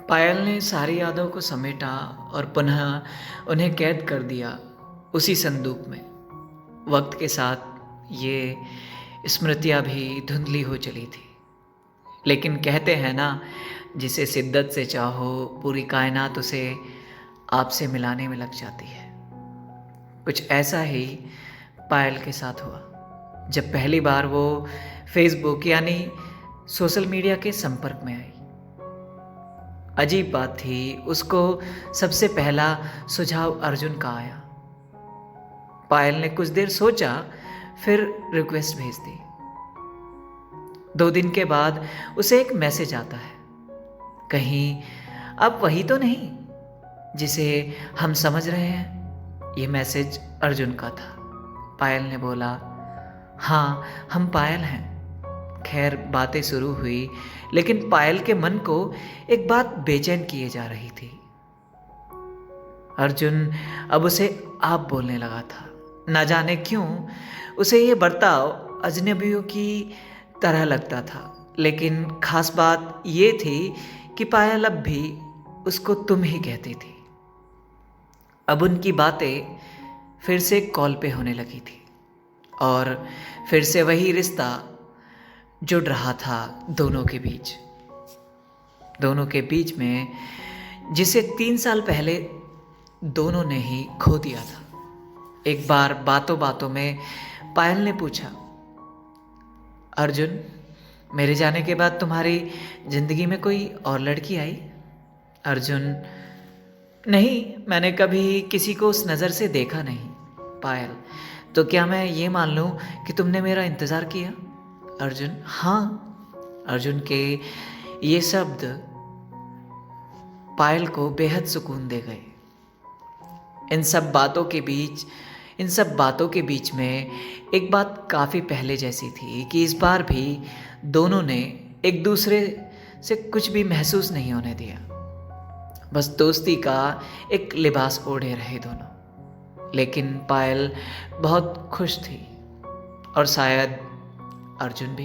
पायल ने सारी यादों को समेटा और पुनः उन्हें कैद कर दिया उसी संदूक में। वक्त के साथ ये स्मृतियाँ भी धुंधली हो चली थी, लेकिन कहते हैं ना, जिसे शिद्दत से चाहो पूरी कायनात उसे आपसे मिलाने में लग जाती है। कुछ ऐसा ही पायल के साथ हुआ जब पहली बार वो फेसबुक यानी सोशल मीडिया के संपर्क में आई। अजीब बात थी, उसको सबसे पहला सुझाव अर्जुन का आया। पायल ने कुछ देर सोचा, फिर रिक्वेस्ट भेज दी। 2 दिन के बाद उसे एक मैसेज आता है, कहीं अब वही तो नहीं जिसे हम समझ रहे हैं। ये मैसेज अर्जुन का था। पायल ने बोला, हाँ हम पायल हैं। खैर बातें शुरू हुई, लेकिन पायल के मन को एक बात बेचैन किए जा रही थी। अर्जुन अब उसे आप बोलने लगा था। ना जाने क्यों उसे ये बर्ताव अजनबियों की तरह लगता था, लेकिन खास बात ये थी कि पायल अब भी उसको तुम ही कहती थी। अब उनकी बातें फिर से कॉल पे होने लगी थी और फिर से वही रिश्ता जुड़ रहा था दोनों के बीच में, जिसे 3 साल पहले दोनों ने ही खो दिया था। एक बार बातों बातों में पायल ने पूछा, अर्जुन मेरे जाने के बाद तुम्हारी जिंदगी में कोई और लड़की आई? अर्जुन, नहीं, मैंने कभी किसी को उस नज़र से देखा नहीं। पायल, तो क्या मैं ये मान लूँ कि तुमने मेरा इंतज़ार किया? अर्जुन, हाँ। अर्जुन के ये शब्द पायल को बेहद सुकून दे गए। इन सब बातों के बीच में एक बात काफ़ी पहले जैसी थी कि इस बार भी दोनों ने एक दूसरे से कुछ भी महसूस नहीं होने दिया। बस दोस्ती का एक लिबास ओढ़े रहे दोनों। लेकिन पायल बहुत खुश थी और शायद अर्जुन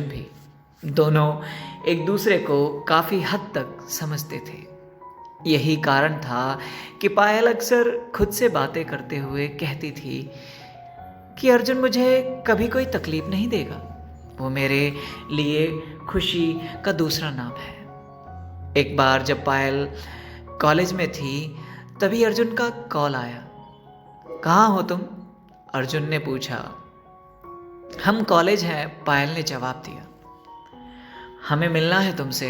भी। दोनों एक दूसरे को काफ़ी हद तक समझते थे। यही कारण था कि पायल अक्सर खुद से बातें करते हुए कहती थी कि अर्जुन मुझे कभी कोई तकलीफ नहीं देगा। वो मेरे लिए खुशी का दूसरा नाम है। एक बार जब पायल कॉलेज में थी, तभी अर्जुन का कॉल आया। कहाँ हो तुम? अर्जुन ने पूछा। हम कॉलेज हैं, पायल ने जवाब दिया। हमें मिलना है तुमसे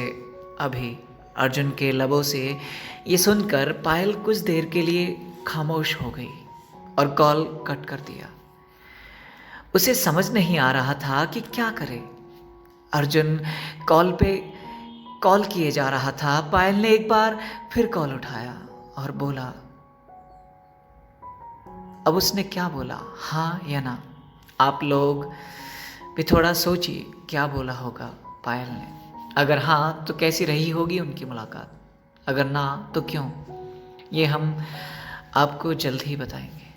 अभी। अर्जुन के लबों से ये सुनकर पायल कुछ देर के लिए खामोश हो गई और कॉल कट कर दिया। उसे समझ नहीं आ रहा था कि क्या करे। अर्जुन कॉल किए जा रहा था। पायल ने एक बार फिर कॉल उठाया और बोला। अब उसने क्या बोला, हाँ या ना? आप लोग भी थोड़ा सोचिए क्या बोला होगा पायल ने। अगर हाँ तो कैसी रही होगी उनकी मुलाकात, अगर ना तो क्यों? ये हम आपको जल्द ही बताएंगे।